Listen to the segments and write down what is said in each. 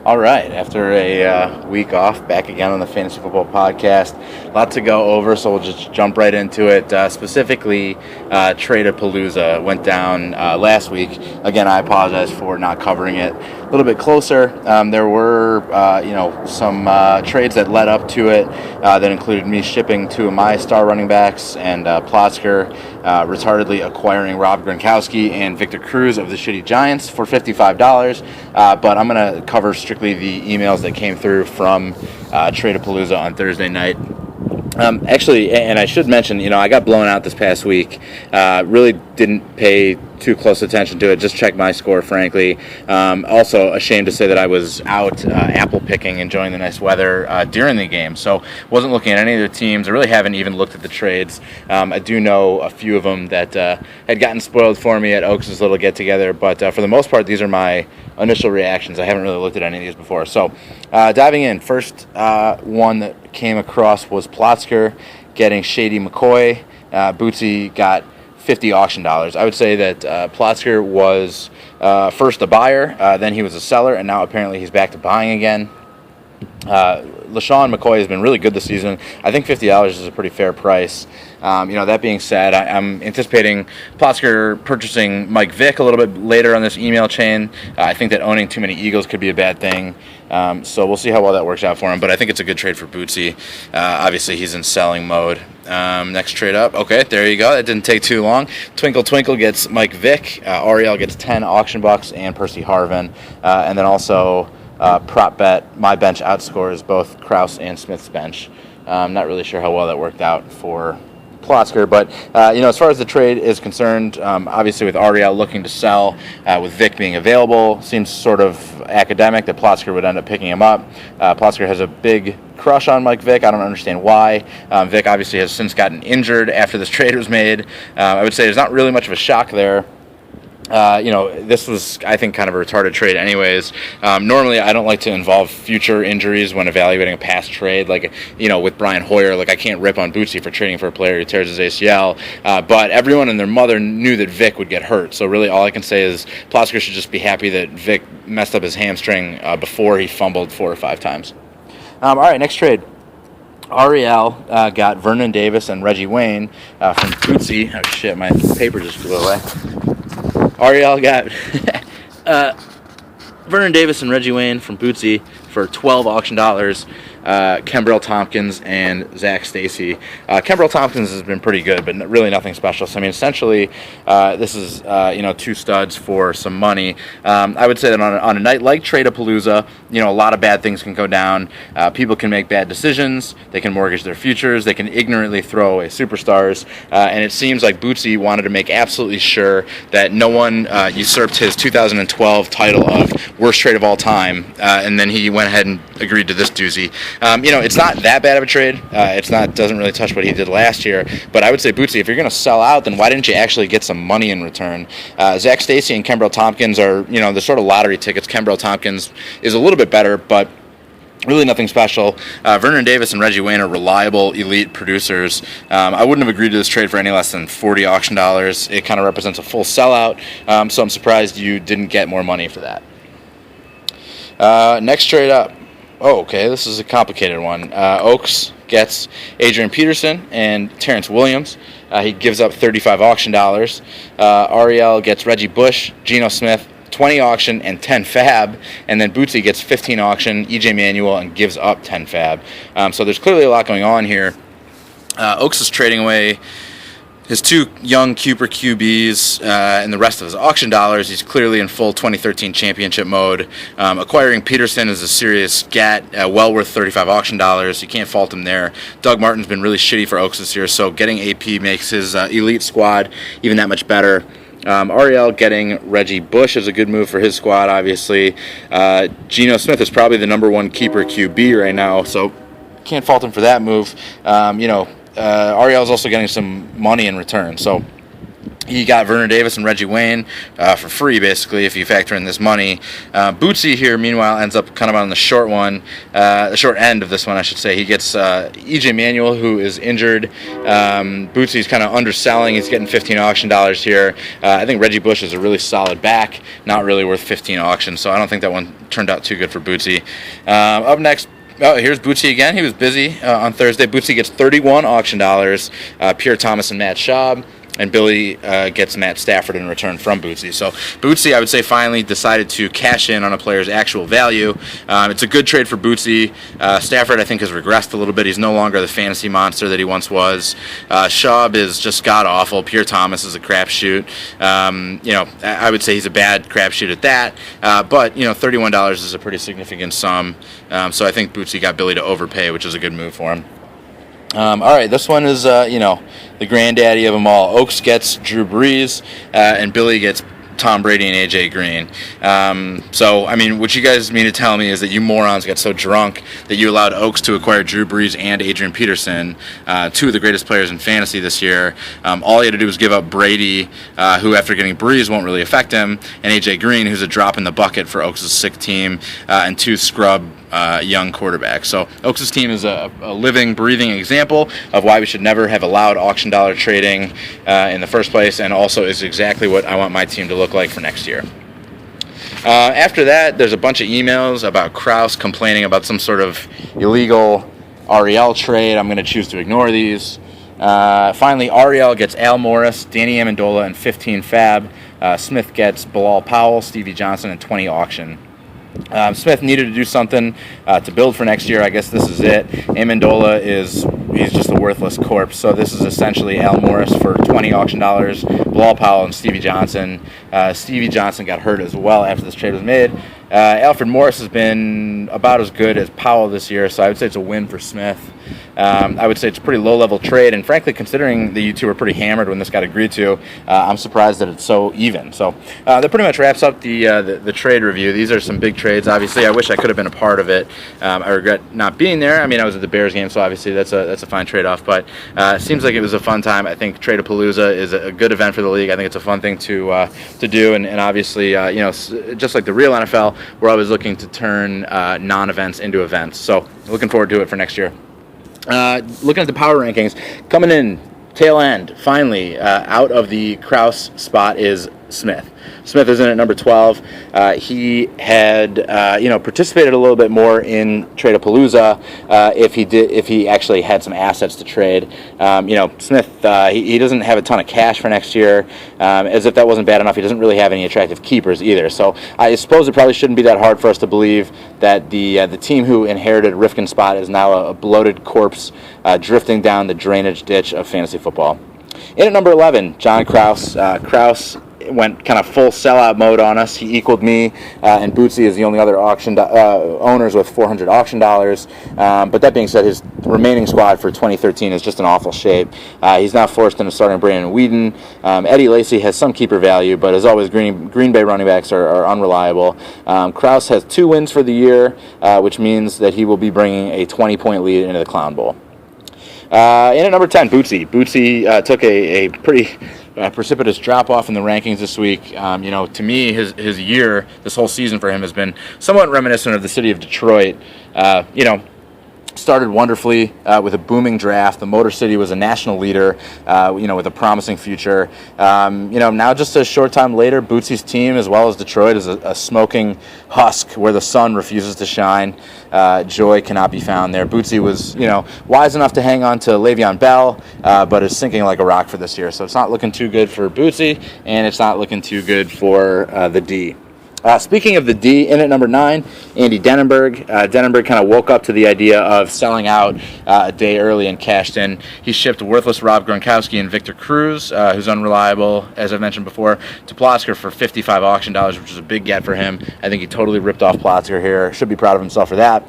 All right, after a week off, back again on the Fantasy Football Podcast. A lot to go over, so we'll just jump right into it. Specifically, Trade-a-Palooza went down last week. Again, I apologize for not covering it a little bit closer. There were, some trades that led up to it that included me shipping two of my star running backs and Plotzker retardedly acquiring Rob Gronkowski and Victor Cruz of the Shitty Giants for $55. But I'm going to cover strictly the emails that came through from Trade-a-Palooza on Thursday night. Actually, and I should mention, I got blown out this past week. Really didn't pay too close attention to it. Just checked my score, frankly. Also, ashamed to say that I was out apple picking, enjoying the nice weather during the game. So, wasn't looking at any of the teams. I really haven't even looked at the trades. I do know a few of them that had gotten spoiled for me at Oaks' little get-together. But for the most part, these are my initial reactions. I haven't really looked at any of these before. So, diving in, first one that came across was Plotzker getting Shady McCoy. Bootsy got $50 auction dollars. I would say that Plotzker was first a buyer, then he was a seller, and now apparently he's back to buying again. LaShawn McCoy has been really good this season. I think $50 is a pretty fair price. That being said, I'm anticipating Plotzker purchasing Mike Vick a little bit later on this email chain. I think that owning too many Eagles could be a bad thing. So we'll see how well that works out for him. But I think it's a good trade for Bootsy. Obviously, he's in selling mode. Next trade up. Okay, there you go. That didn't take too long. Twinkle Twinkle gets Mike Vick. Ariel gets 10 auction bucks and Percy Harvin. And then also prop bet, my bench outscores both Kraus and Smith's bench. I'm not really sure how well that worked out for Plotzker, but as far as the trade is concerned, obviously with Ariel looking to sell, with Vic being available, seems sort of academic that Plotzker would end up picking him up. Plotzker has a big crush on Mike Vick. I don't understand why. Vic obviously has since gotten injured after this trade was made. I would say there's not really much of a shock there. This was, I think, kind of a retarded trade anyways. Normally, I don't like to involve future injuries when evaluating a past trade. Like, with Brian Hoyer, I can't rip on Bootsy for trading for a player who tears his ACL. But everyone and their mother knew that Vic would get hurt. So really, all I can say is Plotzker should just be happy that Vic messed up his hamstring before he fumbled 4 or 5 times. All right, next trade. Ariel got Vernon Davis and Reggie Wayne from Bootsy. Oh, shit, my paper just flew away. Ariel got Vernon Davis and Reggie Wayne from Bootsy for $12 auction dollars. Kembrell Tompkins and Zach Stacy. Kembrell Tompkins has been pretty good, but really nothing special. So, essentially, this is, 2 studs for some money. I would say that on a night like Trade-a-Palooza, a lot of bad things can go down. People can make bad decisions. They can mortgage their futures. They can ignorantly throw away superstars. And it seems like Bootsy wanted to make absolutely sure that no one usurped his 2012 title of worst trade of all time. And then he went ahead and agreed to this doozy. It's not that bad of a trade. Doesn't really touch what he did last year. But I would say, Bootsy, if you're going to sell out, then why didn't you actually get some money in return? Zach Stacy and Kembrell Tompkins are, the sort of lottery tickets. Kembrell Tompkins is a little bit better, but really nothing special. Vernon Davis and Reggie Wayne are reliable, elite producers. I wouldn't have agreed to this trade for any less than $40 auction dollars. It kind of represents a full sellout, so I'm surprised you didn't get more money for that. Next trade up. Oh, okay, this is a complicated one. Oaks gets Adrian Peterson and Terrence Williams. He gives up 35 auction dollars. Ariel gets Reggie Bush, Geno Smith, 20 auction and 10 fab, and then Bootsy gets 15 auction, EJ Manuel, and gives up 10 fab. So there's clearly a lot going on here. Oaks is trading away his 2 young Cooper QBs and the rest of his auction dollars. He's clearly in full 2013 championship mode. Acquiring Peterson is a serious get, well worth 35 auction dollars. You can't fault him there. Doug Martin's been really shitty for Oaks this year, so getting AP makes his elite squad even that much better. Ariel getting Reggie Bush is a good move for his squad, obviously. Geno Smith is probably the number 1 keeper QB right now, so can't fault him for that move. Ariel's also getting some money in return. So He got Vernon Davis and Reggie Wayne for free, basically, if you factor in this money. Bootsy here, meanwhile, ends up kind of on the short end of this one, I should say. He gets E.J. Manuel, who is injured. Bootsy's kind of underselling. He's getting $15 auction dollars here. I think Reggie Bush is a really solid back, not really worth 15 auction, so I don't think that one turned out too good for Bootsy. Up next, here's Bootsy again. He was busy on Thursday. Bootsy gets 31 auction dollars. Pierre Thomas and Matt Schaub. And Billy gets Matt Stafford in return from Bootsy. So Bootsy, I would say, finally decided to cash in on a player's actual value. It's a good trade for Bootsy. Stafford, I think, has regressed a little bit. He's no longer the fantasy monster that he once was. Schaub is just god-awful. Pierre Thomas is a crapshoot. I would say he's a bad crapshoot at that. But $31 is a pretty significant sum. So I think Bootsy got Billy to overpay, which is a good move for him. All right, this one is, the granddaddy of them all. Oaks gets Drew Brees, and Billy gets Tom Brady and A.J. Green. What you guys mean to tell me is that you morons got so drunk that you allowed Oaks to acquire Drew Brees and Adrian Peterson, two of the greatest players in fantasy this year. All he had to do was give up Brady, who after getting Brees won't really affect him, and A.J. Green, who's a drop in the bucket for Oaks' sick team, and two scrub young quarterbacks. So Oaks' team is a living, breathing example of why we should never have allowed auction dollar trading in the first place, and also is exactly what I want my team to look like for next year. After that, there's a bunch of emails about Kraus complaining about some sort of illegal Ariel trade. I'm going to choose to ignore these. Finally, Ariel gets Al Morris, Danny Amendola, and 15 fab. Smith gets Bilal Powell, Stevie Johnson, and 20 auction. Smith needed to do something to build for next year. I guess this is it. Amendola he's just a worthless corpse. So this is essentially Al Morris for 20 auction dollars, Bilal Powell, and Stevie Johnson. Stevie Johnson got hurt as well after this trade was made. Alfred Morris has been about as good as Powell this year, so I would say it's a win for Smith. I would say it's a pretty low-level trade, and frankly, considering the U2 were pretty hammered when this got agreed to, I'm surprised that it's so even. So that pretty much wraps up the trade review. These are some big trades. Obviously, I wish I could have been a part of it. I regret not being there. I mean, I was at the Bears game, so obviously that's a fine trade-off. But it seems like it was a fun time. I think Trade-a-Palooza is a good event for the league. I think it's a fun thing to do, and obviously, just like the real NFL, we're always looking to turn non-events into events. So looking forward to it for next year. Looking at the power rankings, coming in tail end, finally, out of the Kraus spot is Smith. Smith is in at number 12. He had, participated a little bit more in Trade-a-Palooza if he actually had some assets to trade. Smith, he doesn't have a ton of cash for next year. As if that wasn't bad enough, he doesn't really have any attractive keepers either. So I suppose it probably shouldn't be that hard for us to believe that the team who inherited Rifkin's spot is now a bloated corpse drifting down the drainage ditch of fantasy football. In at number 11, John Kraus. Kraus went kind of full sellout mode on us. He equaled me, and Bootsy is the only other owners with $400 auction dollars. But that being said, his remaining squad for 2013 is just in awful shape. He's now forced into starting Brandon Whedon. Eddie Lacy has some keeper value, but as always, Green Bay running backs are unreliable. Kraus has 2 wins for the year, which means that he will be bringing a 20-point lead into the Clown Bowl. In at number 10, Bootsy. Bootsy took a pretty precipitous drop-off in the rankings this week. To me, his year, this whole season for him has been somewhat reminiscent of the city of Detroit. Started wonderfully with a booming draft. The Motor City was a national leader, with a promising future. Now just a short time later, Bootsy's team, as well as Detroit, is a smoking husk where the sun refuses to shine. Joy cannot be found there. Bootsy was, wise enough to hang on to Le'Veon Bell, but is sinking like a rock for this year. So it's not looking too good for Bootsy, and it's not looking too good for the D. Speaking of the D, in at number 9, Andy Dennenberg. Dennenberg kind of woke up to the idea of selling out a day early and cashed in. He shipped worthless Rob Gronkowski and Victor Cruz, who's unreliable, as I mentioned before, to Plotzker for $55 auction dollars, which is a big get for him. I think he totally ripped off Plotzker here. Should be proud of himself for that.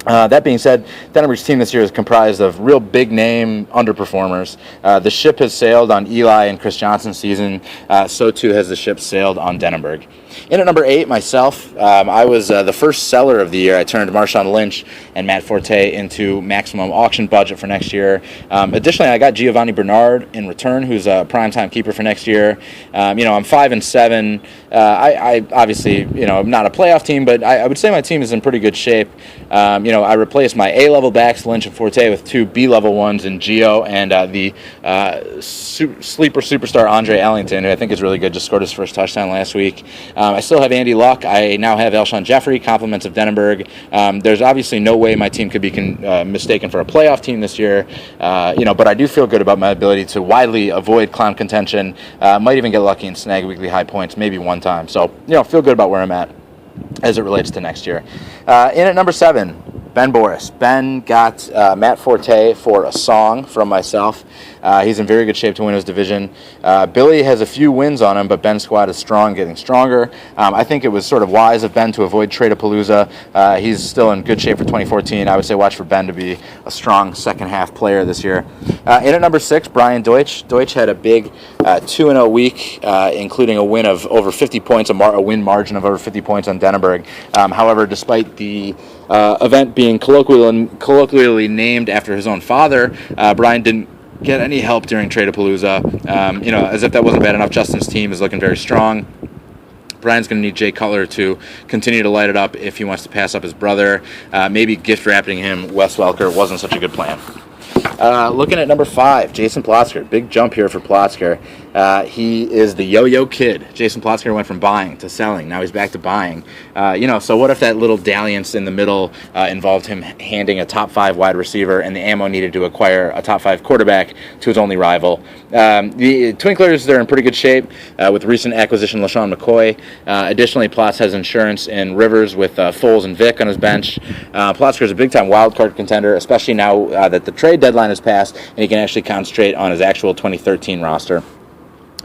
That being said, Dennenberg's team this year is comprised of real big-name underperformers. The ship has sailed on Eli and Chris Johnson's season. So too has the ship sailed on Dennenberg. In at number 8, myself, I was the first seller of the year. I turned Marshawn Lynch and Matt Forte into maximum auction budget for next year. Additionally, I got Giovanni Bernard in return, who's a primetime keeper for next year. I'm 5-7. I obviously, I'm not a playoff team, but I would say my team is in pretty good shape. I replaced my A-level backs, Lynch and Forte, with 2 B-level ones in Gio and the sleeper superstar Andre Ellington, who I think is really good, just scored his first touchdown last week. I still have Andy Luck. I now have Alshon Jeffrey, compliments of Denenberg. There's obviously no way my team could be mistaken for a playoff team this year, but I do feel good about my ability to widely avoid clown contention. Might even get lucky and snag weekly high points, maybe one time. So, feel good about where I'm at as it relates to next year. In at number 7, Ben Boris. Ben got Matt Forte for a song from myself. He's in very good shape to win his division. Billy has a few wins on him, but Ben's squad is strong, getting stronger. I think it was sort of wise of Ben to avoid Trade-a-Palooza. He's still in good shape for 2014. I would say watch for Ben to be a strong second-half player this year. In at number 6, Brian Deutsch. Deutsch had a big 2-0 week, including a win of over 50 points, a win margin of over 50 points on Denenberg. However, despite the event being colloquially named after his own father, Brian didn't get any help during Trade-a-Palooza. As if that wasn't bad enough, Justin's team is looking very strong. Brian's going to need Jay Cutler to continue to light it up if he wants to pass up his brother. Maybe gift wrapping him Wes Welker wasn't such a good plan. Looking at number 5, Jason Plotzker. Big jump here for Plotzker. He is the yo-yo kid. Jason Plotzker went from buying to selling. Now he's back to buying. So what if that little dalliance in the middle involved him handing a top 5 wide receiver and the ammo needed to acquire a top 5 quarterback to his only rival? The Twinklers, they're in pretty good shape with recent acquisition LaShawn McCoy. Additionally, Plotz has insurance in Rivers with Foles and Vick on his bench. Plotzker is a big-time wildcard contender, especially now that the trade deadline has passed and he can actually concentrate on his actual 2013 roster.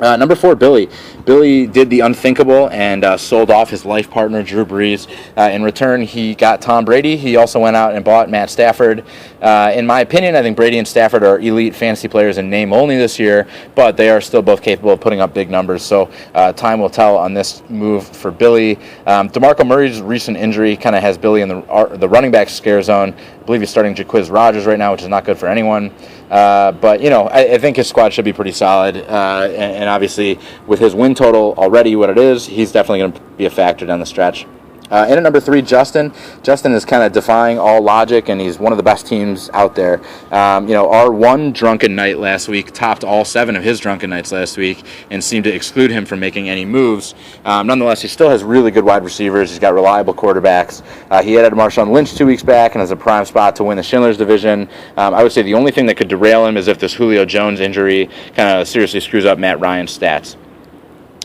Number 4, Billy. Billy did the unthinkable and sold off his life partner, Drew Brees. In return, he got Tom Brady. He also went out and bought Matt Stafford. In my opinion, I think Brady and Stafford are elite fantasy players in name only this year, but they are still both capable of putting up big numbers. So time will tell on this move for Billy. DeMarco Murray's recent injury kind of has Billy in the running back scare zone. I believe he's starting Jaquiz Rodgers right now, which is not good for anyone. But I think his squad should be pretty solid. And obviously, with his win total already what it is, he's definitely going to be a factor down the stretch. In at number 3, Justin. Justin is kind of defying all logic, and he's one of the best teams out there. Our one drunken night last week topped all 7 of his drunken nights last week and seemed to exclude him from making any moves. Nonetheless, he still has really good wide receivers. He's got reliable quarterbacks. He added Marshawn Lynch 2 weeks back and has a prime spot to win the Schindler's division. I would say the only thing that could derail him is if this Julio Jones injury kind of seriously screws up Matt Ryan's stats.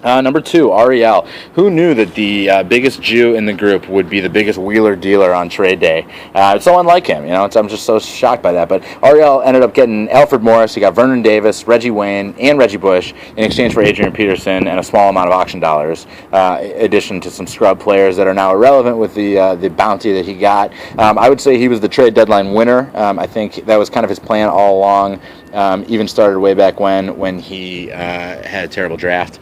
Number 2, Ariel. Who knew that the biggest Jew in the group would be the biggest wheeler dealer on trade day? It's so unlike him, I'm just so shocked by that. But Ariel ended up getting Alfred Morris. He got Vernon Davis, Reggie Wayne, and Reggie Bush in exchange for Adrian Peterson and a small amount of auction dollars, in addition to some scrub players that are now irrelevant with the bounty that he got. I would say he was the trade deadline winner. I think that was kind of his plan all along. Even started way back when he had a terrible draft.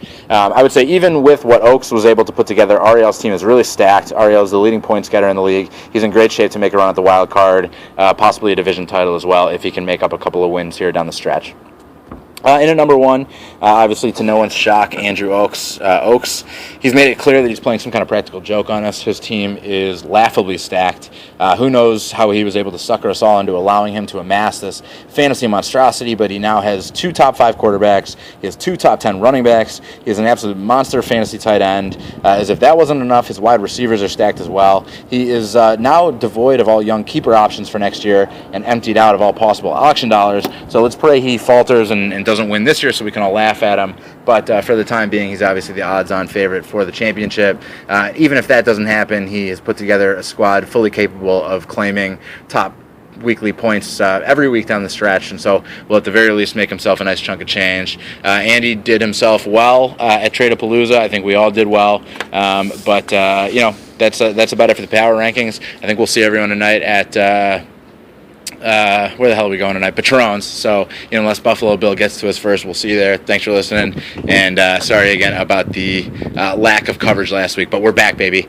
I would say even with what Oaks was able to put together, Ariel's team is really stacked. Ariel is the leading point getter in the league. He's in great shape to make a run at the wild card, possibly a division title as well if he can make up a couple of wins here down the stretch. In at number 1, obviously to no one's shock, Andrew Oaks. He's made it clear that he's playing some kind of practical joke on us. His team is laughably stacked. Who knows how he was able to sucker us all into allowing him to amass this fantasy monstrosity, but he now has 2 top 5 quarterbacks. He has 2 top 10 running backs. He has an absolute monster fantasy tight end. As if that wasn't enough, his wide receivers are stacked as well. He is now devoid of all young keeper options for next year and emptied out of all possible auction dollars. So let's pray he falters and doesn't win this year so we can all laugh at him. But for the time being, he's obviously the odds-on favorite for the championship. Even if that doesn't happen, he has put together a squad fully capable of claiming top weekly points every week down the stretch, and so will at the very least make himself a nice chunk of change. Andy did himself well at Trade-a-Palooza. I think we all did well, but that's about it for the power rankings. I think we'll see everyone tonight at where the hell are we going tonight? Patrons. So, unless Buffalo Bill gets to us first, we'll see you there. Thanks for listening. And sorry again about the lack of coverage last week, but we're back, baby.